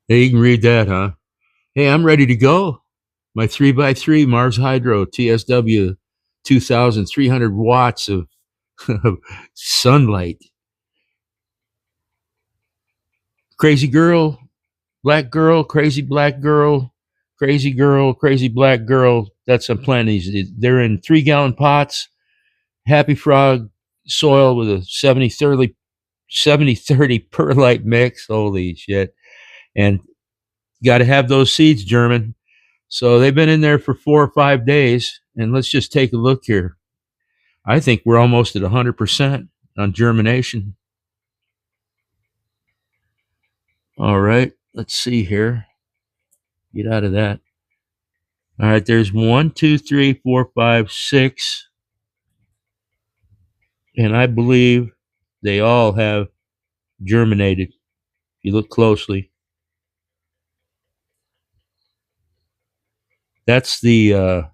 Hey, you can read that, huh? Hey, I'm ready to go. My 3x3 Mars Hydro TSW 2,300 watts of sunlight. Crazy girl, black girl, crazy black girl, crazy black girl. That's I'm planting these. They're in 3-gallon pots. Happy Frog soil with a 70/30 perlite mix. Holy shit. And got to have those seeds germin. So they've been in there for 4 or 5 days. And let's just take a look here. I think we're almost at 100% on germination. All right, let's see here. Get out of that. All right, there's 1, 2, 3, 4, 5, 6. And I believe they all have germinated. If you look closely, that's the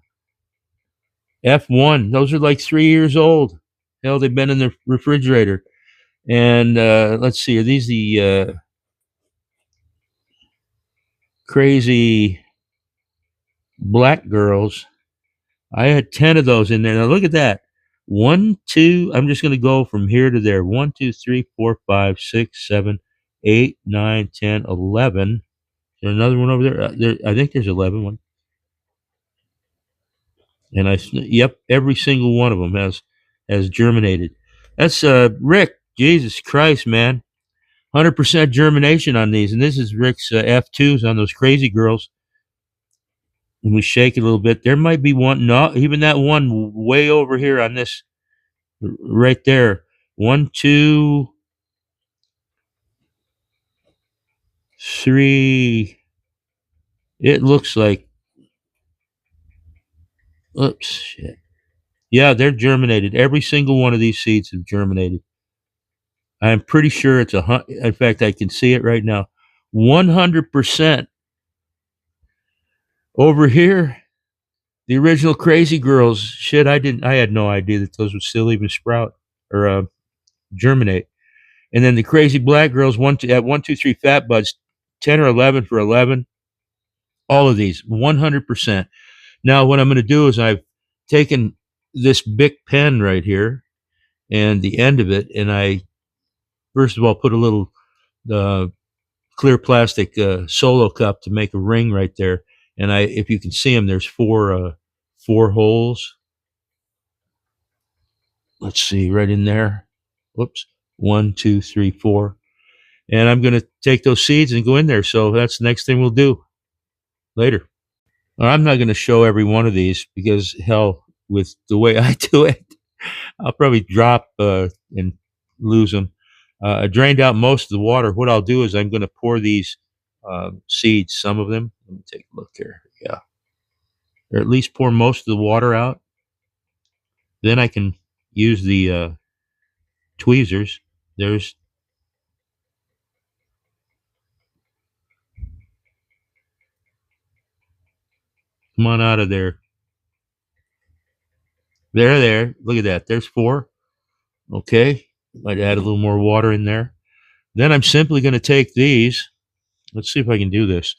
F1. Those are like 3 years old. Hell, they've been in the refrigerator. And let's see, are these the crazy black girls? I had 10 of those in there. Now look at that. One, two, I'm just going to go from here to there. 1, 2, 3, 4, 5, 6, 7, 8, 9, 10, 11. Is there another one over there? I think there's 11 one. And yep, every single one of them has germinated. That's Rick. Jesus Christ, man. 100% germination on these. And this is Rick's F2s on those crazy girls. And we shake it a little bit. There might be one, no, even that one way over here on this right there. 1, 2, 3. It looks like, oops, shit. Yeah, they're germinated. Every single one of these seeds have germinated. I'm pretty sure it's in fact, I can see it right now. 100%. Over here, the original Crazy Girls. Shit, I had no idea that those would still even sprout or germinate. And then the Crazy Black Girls, at 1, 2, 3 Fat Buds, 10 or 11 for 11. All of these, 100%. Now, what I'm going to do is I've taken this big pen right here and the end of it, and I first of all put a little uh, clear plastic solo cup to make a ring right there. And if you can see them, there's four holes. Let's see, right in there. Whoops, 1, 2, 3, 4. And I'm going to take those seeds and go in there. So that's the next thing we'll do later. I'm not going to show every one of these because hell, with the way I do it, I'll probably drop and lose them. I drained out most of the water. What I'll do is I'm going to pour these seeds, some of them. Let me take a look here. Yeah. Or at least pour most of the water out. Then I can use the tweezers. There's, come on out of there. There. Look at that. There's 4. Okay. Might add a little more water in there. Then I'm simply going to take these. Let's see if I can do this.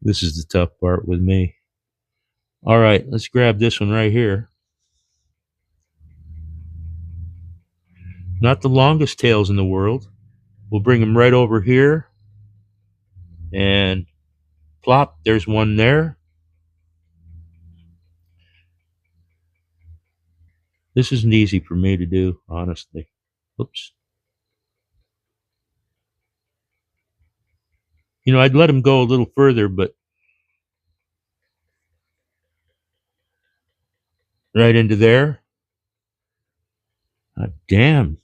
This is the tough part with me. All right, let's grab this one right here. Not the longest tails in the world. We'll bring them right over here and plop. There's one there. This isn't easy for me to do, honestly. Oops. You know, I'd let them go a little further, but right into there. Damn.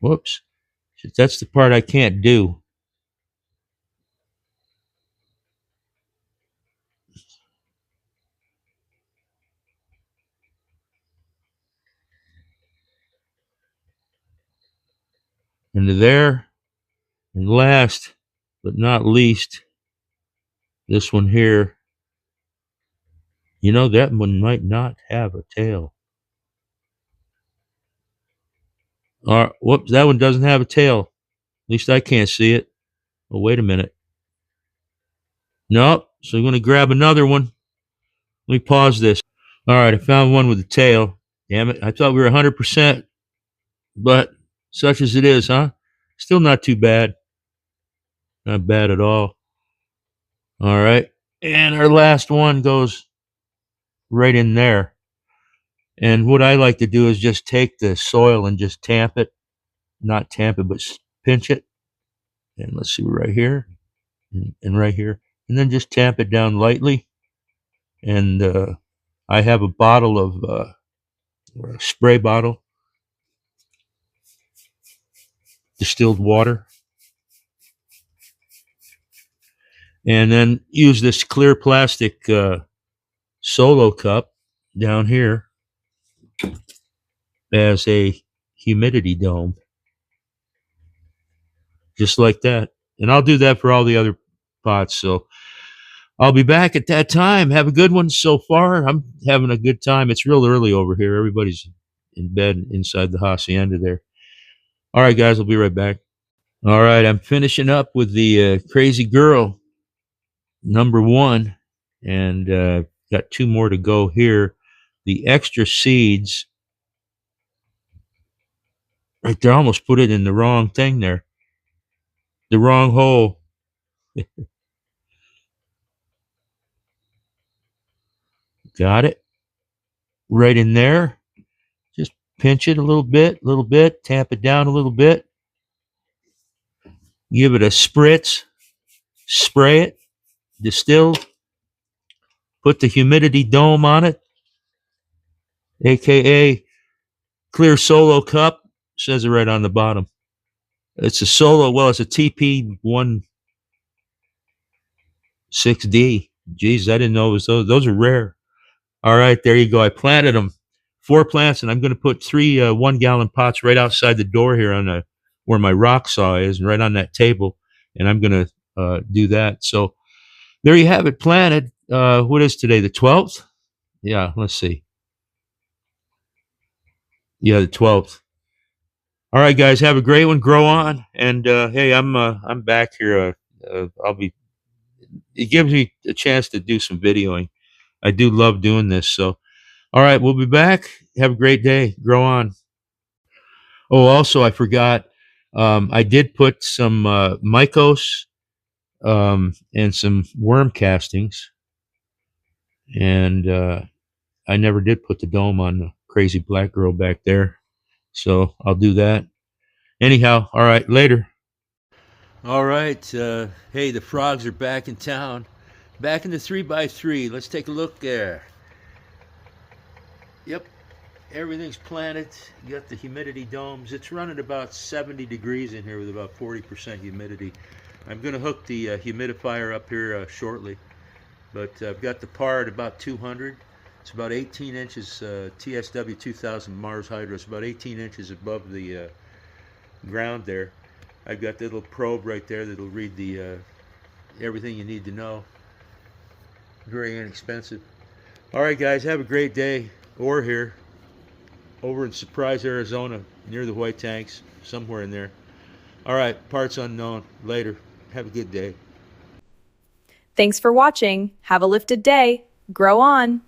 Whoops. That's the part I can't do. Into there. And last but not least, this one here. You know, that one might not have a tail. Whoops, that one doesn't have a tail. At least I can't see it. Oh, wait a minute. Nope. So I'm going to grab another one. Let me pause this. All right, I found one with a tail. Damn it. I thought we were 100%, but such as it is, huh? Still not too bad. Not bad at all. All right. And our last one goes right in there. And what I like to do is just take the soil and just tamp it. Not tamp it, but pinch it. And let's see, right here and right here. And then just tamp it down lightly. And I have a bottle of a spray bottle, distilled water. And then use this clear plastic solo cup down here as a humidity dome. Just like that. And I'll do that for all the other pots. So I'll be back at that time. Have a good one so far. I'm having a good time. It's real early over here. Everybody's in bed inside the hacienda there. All right, guys, I'll be right back. All right, I'm finishing up with the Crazy Girl #1, and got 2 more to go here. The extra seeds, right there, I almost put it in the wrong thing there, the wrong hole. Got it right in there. Just pinch it a little bit, tamp it down a little bit, give it a spritz, spray it, distill, put the humidity dome on it, aka clear solo cup, says it right on the bottom. It's a solo, well, it's a TP16D. Jeez, I didn't know it was those. Those are rare. All right, there you go. I planted them, 4 plants, and I'm going to put 3 1-gallon pots right outside the door here on where my rock saw is, and right on that table. And I'm going to do that. So there you have it planted. What is today? The 12th? Yeah, let's see. Yeah, the 12th. All right, guys, have a great one. Grow on, and hey, I'm back here. I'll be. It gives me a chance to do some videoing. I do love doing this. So, all right, we'll be back. Have a great day. Grow on. Oh, also, I forgot. I did put some mycos and some worm castings, and I never did put the dome on the crazy black girl back there. So I'll do that. Anyhow, all right, later. All right. Hey, the frogs are back in town. Back in the 3x3. Let's take a look there. Yep. Everything's planted. You got the humidity domes. It's running about 70 degrees in here with about 40% humidity. I'm going to hook the humidifier up here shortly. But I've got the par at about 200. It's about 18 inches, TSW 2000 Mars Hydro. It's about 18 inches above the ground there. I've got the little probe right there that'll read the everything you need to know. Very inexpensive. All right, guys, have a great day. Or here, over in Surprise, Arizona, near the White Tanks, somewhere in there. All right, parts unknown. Later. Have a good day. Thanks for watching. Have a lifted day. Grow on.